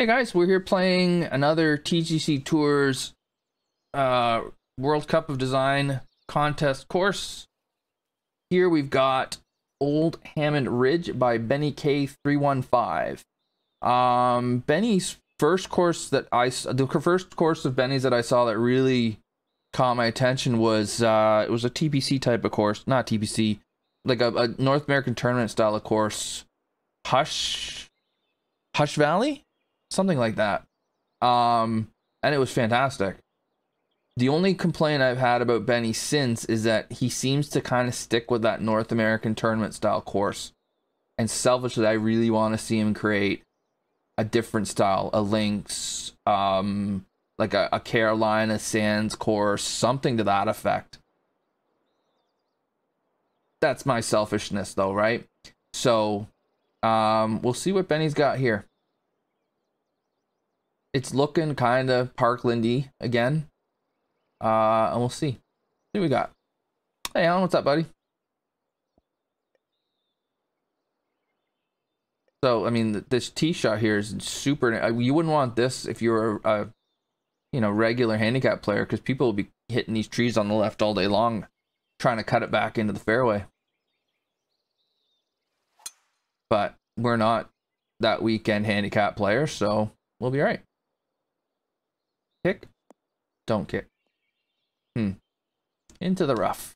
Hey guys, we're here playing another TGC Tours World Cup of Design contest course. Here we've got Old Hammond Ridge by bennyk315. Benny's first course the first course of Benny's that I saw that really caught my attention was it was a TPC type of course, not TPC, like a North American tournament style of course, Hush Valley, something like that. And it was fantastic. The only complaint I've had about Benny since is that he seems to kind of stick with that North American tournament style course. And selfishly, I really want to see him create a different style, a links, like a Carolina Sands course, something to that effect. That's my selfishness though, right? So we'll see what Benny's got here. It's looking kind of parklandy again. And we'll see. See what we got. Hey, Alan, what's up, buddy? So, I mean, this tee shot here is super. You wouldn't want this if you were a regular handicap player, because people will be hitting these trees on the left all day long, trying to cut it back into the fairway. But we're not that weekend handicap player, so we'll be all right. Kick, don't kick. Into the rough.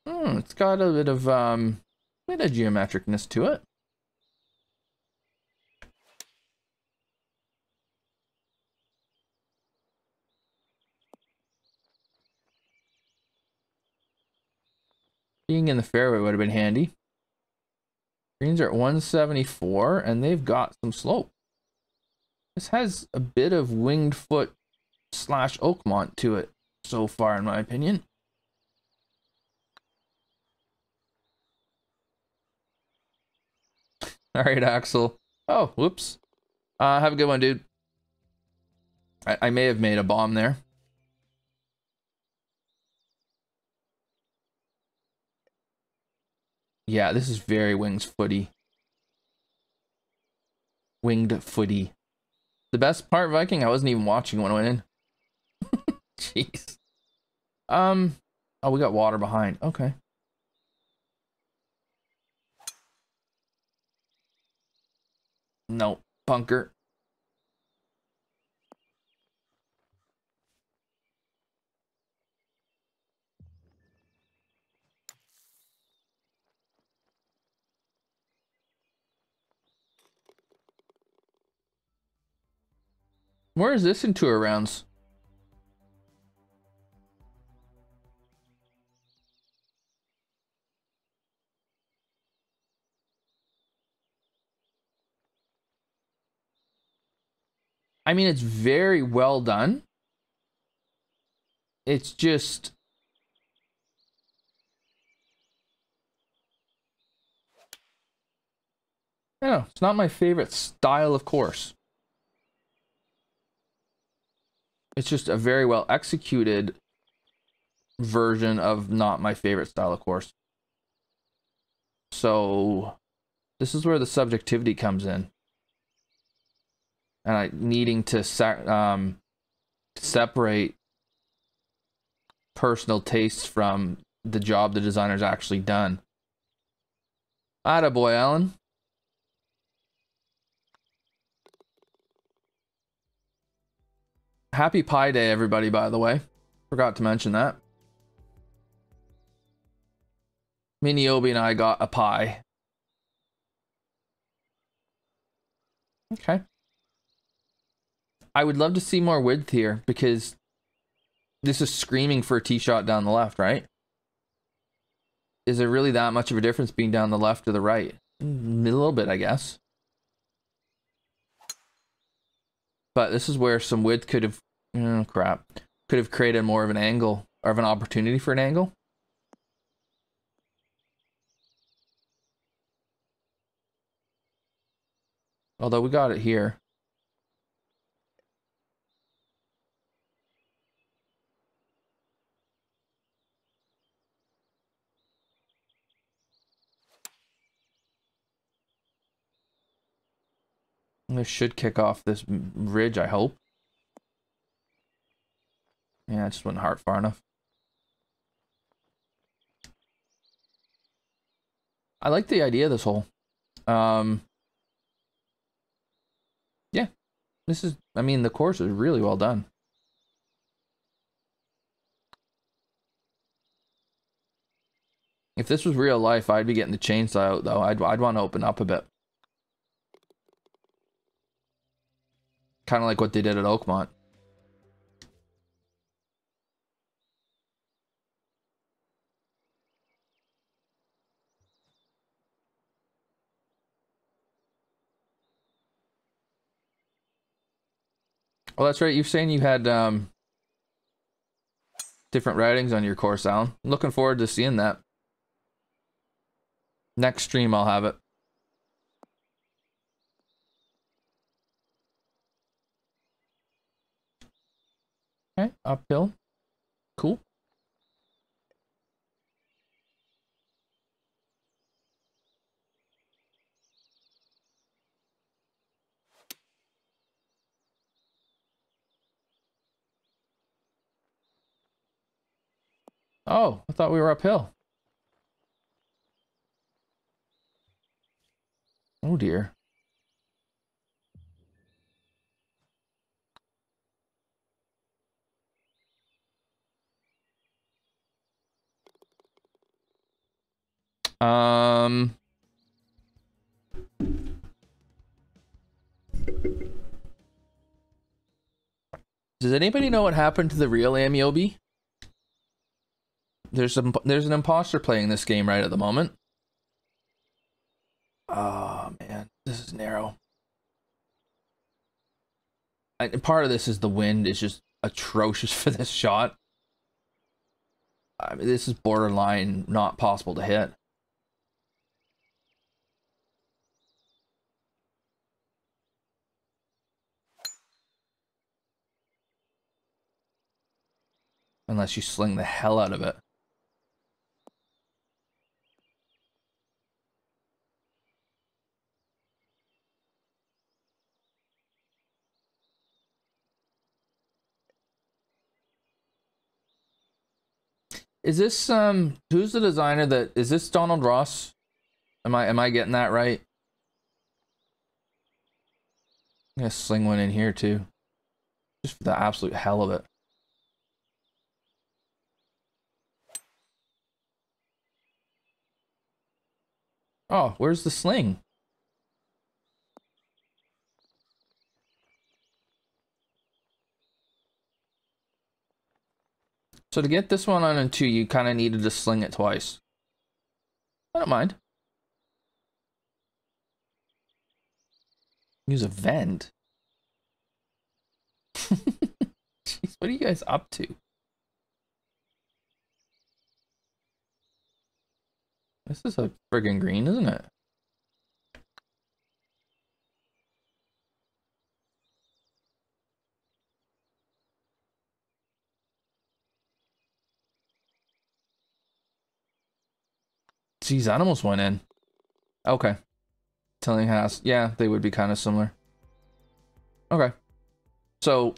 It's got a bit of geometricness to it. Being in the fairway would have been handy. Greens are at 174, and they've got some slope. This has a bit of winged foot / Oakmont to it so far, in my opinion. All right, Axel. Oh, whoops. Have a good one, dude. I may have made a bomb there. Yeah, this is very winged footy. Winged footy. The best part, Viking, I wasn't even watching when I went in. Jeez. Oh, we got water behind. Okay. No, bunker. Where is this in tour rounds? I mean, it's very well done. It's just... I don't know, it's not my favorite style of course. It's just a very well executed version of not my favorite style of course. So this is where the subjectivity comes in. And I needing to separate personal tastes from the job the designer's actually done. Attaboy, Alan. Happy Pie Day, everybody, by the way. Forgot to mention that. Obi and I got a pie. Okay. I would love to see more width here, because this is screaming for a tee shot down the left, right? Is there really that much of a difference being down the left or the right? A little bit, I guess. But this is where some width could have... Oh, crap. Could have created more of an angle, or of an opportunity for an angle. Although we got it here. This should kick off this ridge, I hope. Yeah, it just wasn't hard far enough. I like the idea of this hole. Yeah, this is, I mean, the course is really well done. If this was real life, I'd be getting the chainsaw out, though. I'd want to open up a bit. Kind of like what they did at Oakmont. Oh, that's right. You're saying you had different writings on your course, Alan. Looking forward to seeing that. Next stream, I'll have it. Okay, uphill. Cool. Oh, I thought we were uphill. Oh dear. Does anybody know what happened to the real Ameobi? There's an imposter playing this game right at the moment. Oh man, this is narrow. And part of this is the wind is just atrocious for this shot. I mean, this is borderline not possible to hit. Unless you sling the hell out of it. Is this who's the designer that is this Donald Ross? Am I getting that right? I'm gonna sling one in here too. Just for the absolute hell of it. Oh, where's the sling? So to get this one on and two, you kind of needed to sling it twice. I don't mind. Use a vent. Jeez, what are you guys up to? This is a friggin' green, isn't it? Jeez, that almost went in. Okay. Tillinghast. Yeah, they would be kind of similar. Okay. So,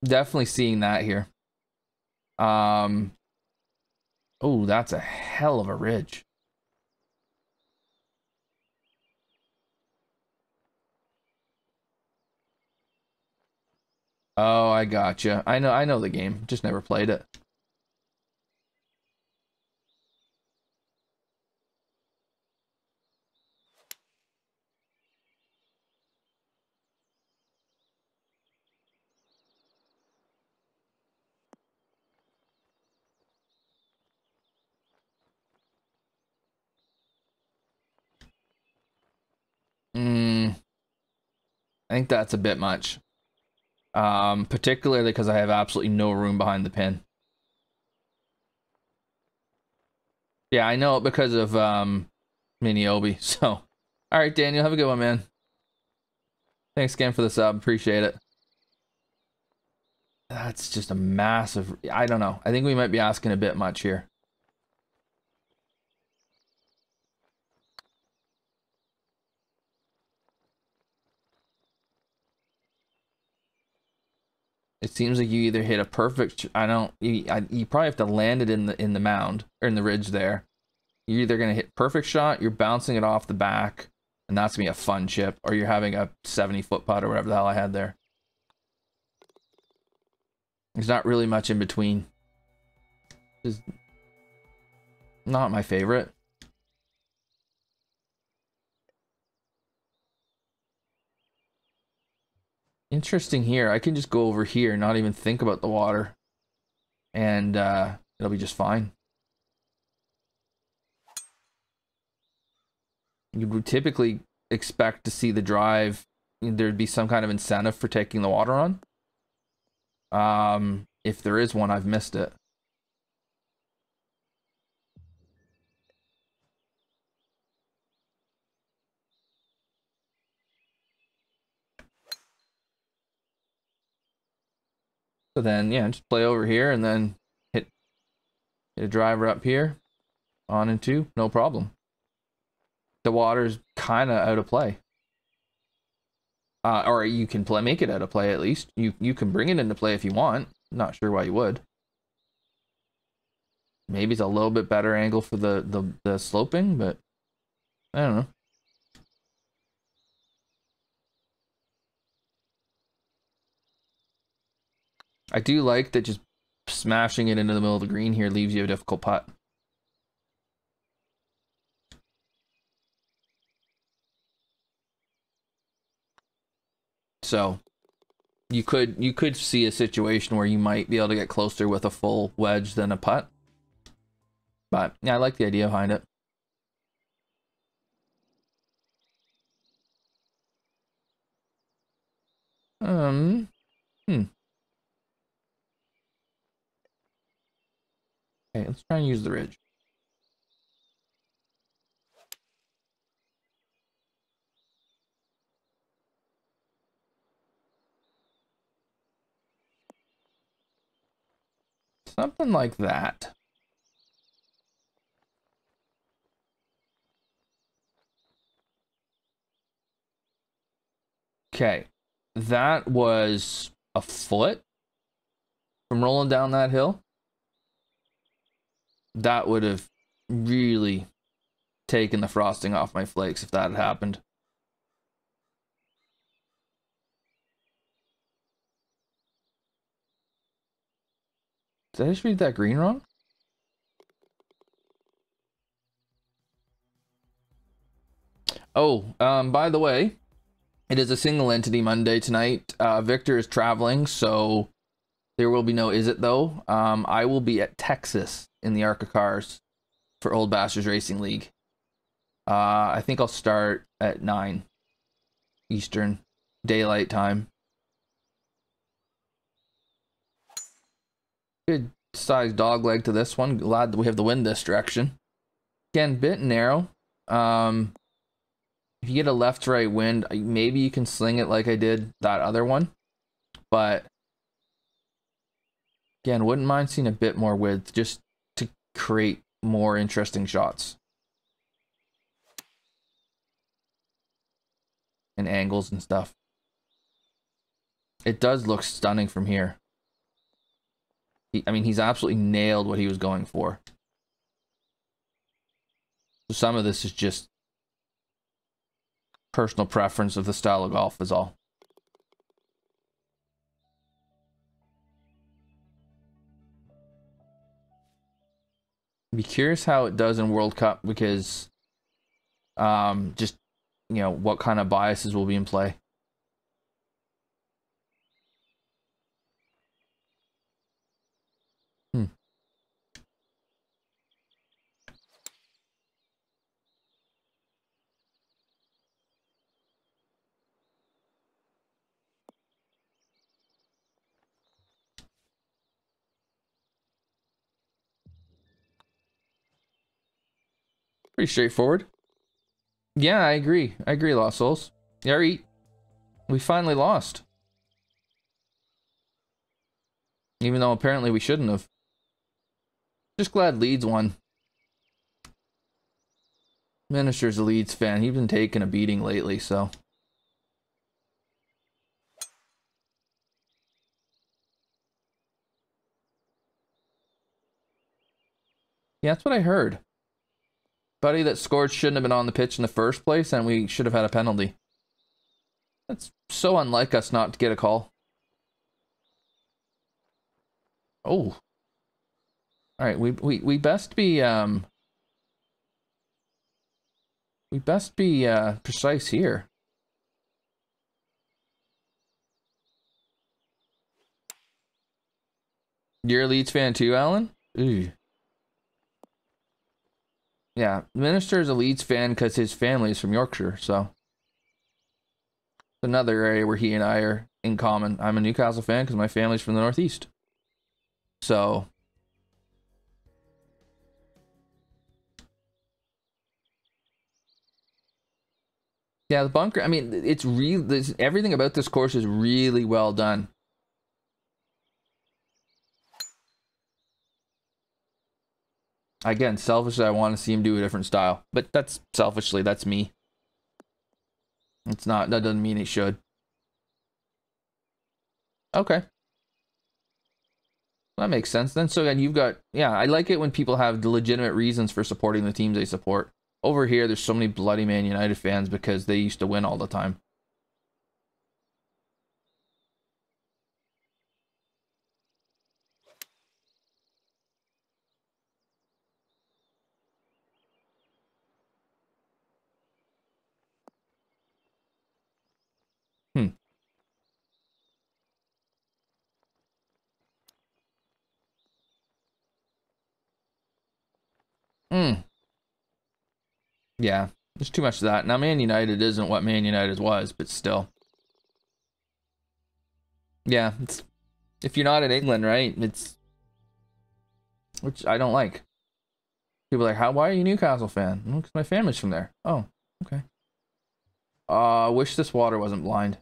definitely seeing that here. Oh, that's a hell of a ridge. Oh, I gotcha. I know the game. Just never played it. I think that's a bit much. Particularly because I have absolutely no room behind the pin. Yeah, I know it because of Ameobi. So, all right, Daniel, have a good one, man. Thanks again for the sub. Appreciate it. That's just a massive. I don't know. I think we might be asking a bit much here. It seems like you either hit a perfect. You probably have to land it in the mound or in the ridge there. You're either gonna hit perfect shot, you're bouncing it off the back, and that's gonna be a fun chip, or you're having a 70-foot putt or whatever the hell I had there. There's not really much in between. It's not my favorite. Interesting here. I can just go over here and not even think about the water. And it'll be just fine. You would typically expect to see the drive. There'd be some kind of incentive for taking the water on. If there is one, I've missed it. So then, yeah, just play over here and then hit a driver up here, on and two, no problem. The water's kind of out of play. Or you can make it out of play at least. You can bring it into play if you want. Not sure why you would. Maybe it's a little bit better angle for the sloping, but I don't know. I do like that just smashing it into the middle of the green here leaves you a difficult putt. So you could see a situation where you might be able to get closer with a full wedge than a putt. But yeah, I like the idea behind it. Okay, let's try and use the ridge. Something like that. Okay, that was a foot from rolling down that hill. That would have really taken the frosting off my flakes if that had happened. Did I just read that green wrong? Oh, by the way, it is a single entity Monday tonight. Victor is traveling, so there will be no Is It though. I will be at Texas in the ARCA cars for Old Bastards Racing League. I think I'll start at 9 Eastern Daylight Time. Good sized dog leg to this one. Glad that we have the wind this direction. Again, bit narrow. If you get a left-right wind, maybe you can sling it like I did that other one. But again, wouldn't mind seeing a bit more width just to create more interesting shots. And angles and stuff. It does look stunning from here. I mean, he's absolutely nailed what he was going for. So some of this is just personal preference of the style of golf is all. Be curious how it does in World Cup because just, you know, what kind of biases will be in play. Pretty straightforward. Yeah, I agree. I agree, Lost Souls. Yari, we finally lost. Even though apparently we shouldn't have. Just glad Leeds won. Minister's a Leeds fan. He's been taking a beating lately, so. Yeah, that's what I heard. Buddy that scored shouldn't have been on the pitch in the first place, and we should have had a penalty. That's so unlike us not to get a call. Oh. Alright, we best be precise here. You're a Leeds fan too, Alan? Ooh. Yeah, the Minister is a Leeds fan because his family is from Yorkshire, so. Another area where he and I are in common. I'm a Newcastle fan because my family's from the Northeast. So. Yeah, the bunker, I mean, it's real. Everything about this course is really well done. Again, selfishly, I want to see him do a different style. But that's selfishly, that's me. It's not, that doesn't mean he should. Okay. That makes sense then. So then you've got, yeah, I like it when people have legitimate reasons for supporting the teams they support. Over here, there's so many bloody Man United fans because they used to win all the time. Yeah, there's too much of that. Now, Man United isn't what Man United was, but still. Yeah, it's, if you're not in England, right, it's, which I don't like. People are like, why are you a Newcastle fan? Well, because my family's from there. Oh, okay. Wish this water wasn't blind.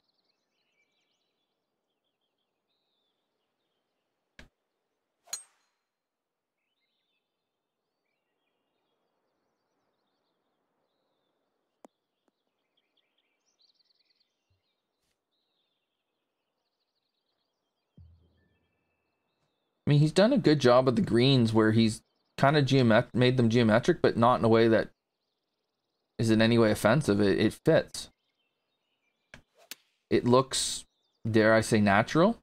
I mean, he's done a good job of the greens where he's kind of made them geometric, but not in a way that is in any way offensive. It fits. It looks, dare I say, natural.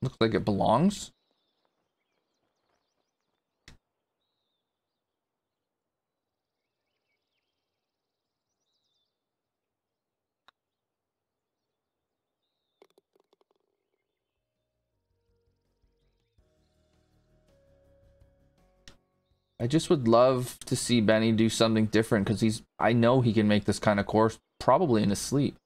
Looks like it belongs. I just would love to see Benny do something different because I know he can make this kind of course probably in his sleep.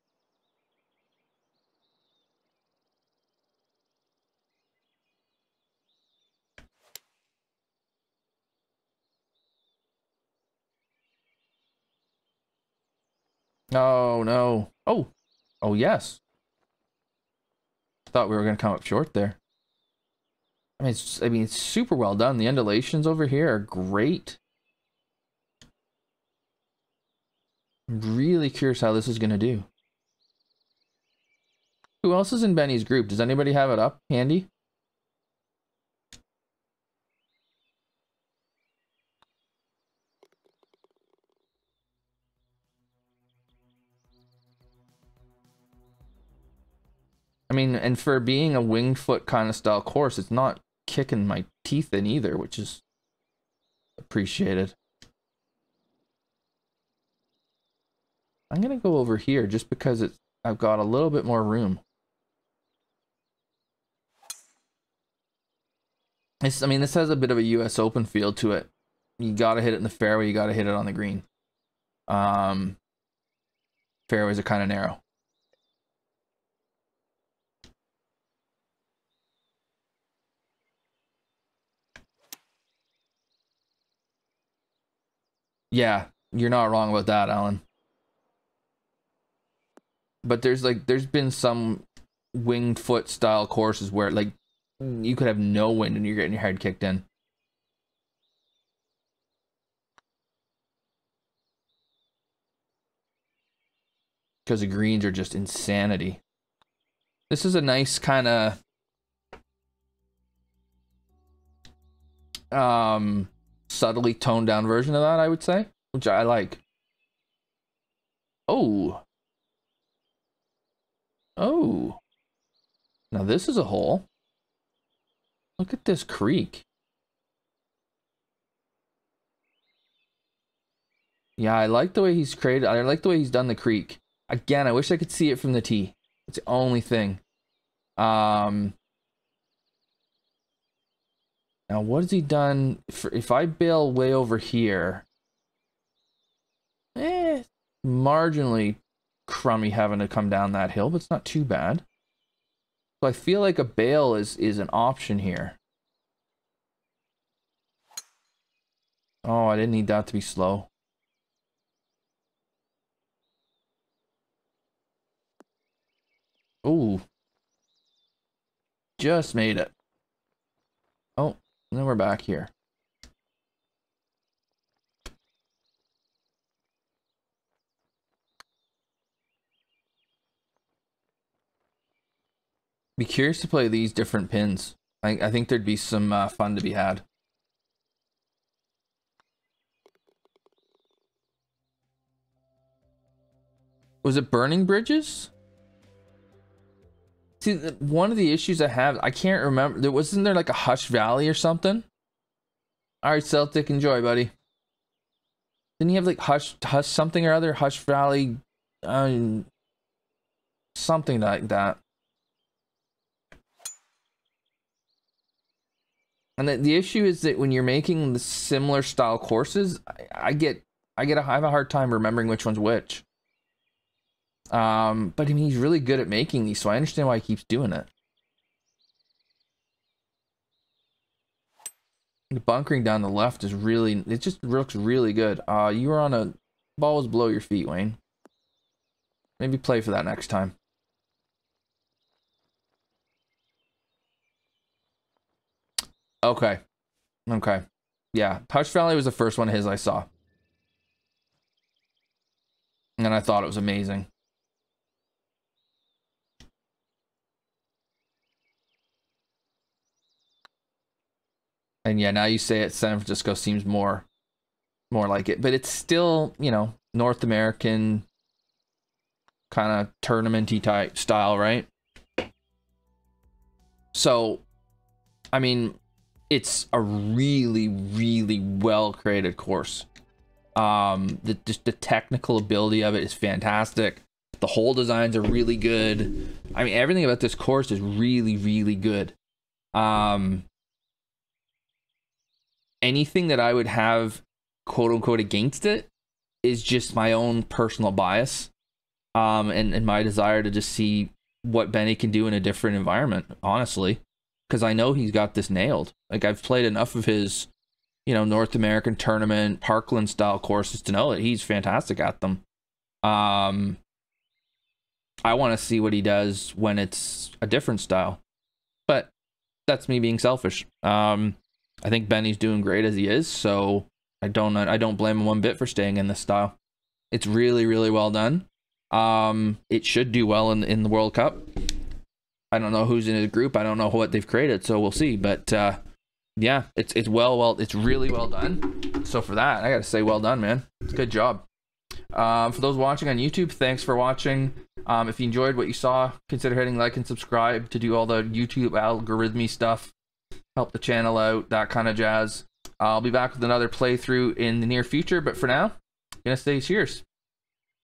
Oh, no. Oh. Oh, yes. Thought we were going to come up short there. I mean, it's super well done. The undulations over here are great. I'm really curious how this is going to do. Who else is in Benny's group? Does anybody have it up handy? I mean, and for being a winged foot kind of style course, it's not kicking my teeth in either, which is appreciated. I'm going to go over here just because I've got a little bit more room. I mean, this has a bit of a US Open feel to it. You got to hit it in the fairway, you got to hit it on the green. Fairways are kind of narrow. Yeah, you're not wrong about that, Alan. But there's been some winged foot style courses where like you could have no wind and you're getting your head kicked in. Because the greens are just insanity. This is a nice kind of subtly toned down version of that, I would say, which I like. Oh. Oh. Now this is a hole. Look at this creek. Yeah, I like the way he's created. I like the way he's done the creek. Again, I wish I could see it from the tee. It's the only thing. Now what has he done? If I bail way over here, marginally crummy having to come down that hill, but it's not too bad. So I feel like a bail is an option here. Oh, I didn't need that to be slow. Ooh. Just made it. Oh, and then we're back here. Be curious to play these different pins. I think there'd be some fun to be had. Was it burning bridges? See, one of the issues I have, I can't remember. Wasn't there like a Hush Valley or something? All right, Celtic, enjoy, buddy. Didn't he have like Hush something or other? Hush Valley, something like that. And the issue is that when you're making the similar style courses, I have a hard time remembering which one's which. But I mean, he's really good at making these, so I understand why he keeps doing it. The bunkering down the left is really, it just looks really good. You were on a, ball was below your feet, Wayne. Maybe play for that next time. Okay. Okay. Yeah, Hush Valley was the first one of his I saw. And I thought it was amazing. And yeah, now you say it, San Francisco seems more like it. But it's still, you know, North American kind of tournament-y type style, right? So, I mean, it's a really, really well-created course. Just the technical ability of it is fantastic. The hole designs are really good. I mean, everything about this course is really, really good. Anything that I would have quote unquote against it is just my own personal bias, and my desire to just see what Benny can do in a different environment, honestly, because I know he's got this nailed. Like, I've played enough of his, you know, North American tournament parkland style courses to know that he's fantastic at them. I want to see what he does when it's a different style, but that's me being selfish. I think Benny's doing great as he is, so I don't blame him one bit for staying in this style. It's really, really well done. It should do well in the World Cup. I don't know who's in his group. I don't know what they've created, so we'll see. But yeah, it's really well done. So for that, I gotta say, well done, man. Good job. For those watching on YouTube, thanks for watching. If you enjoyed what you saw, consider hitting like and subscribe to do all the YouTube algorithmy stuff. Help the channel out, that kind of jazz. I'll be back with another playthrough in the near future, but for now, I'm gonna say cheers.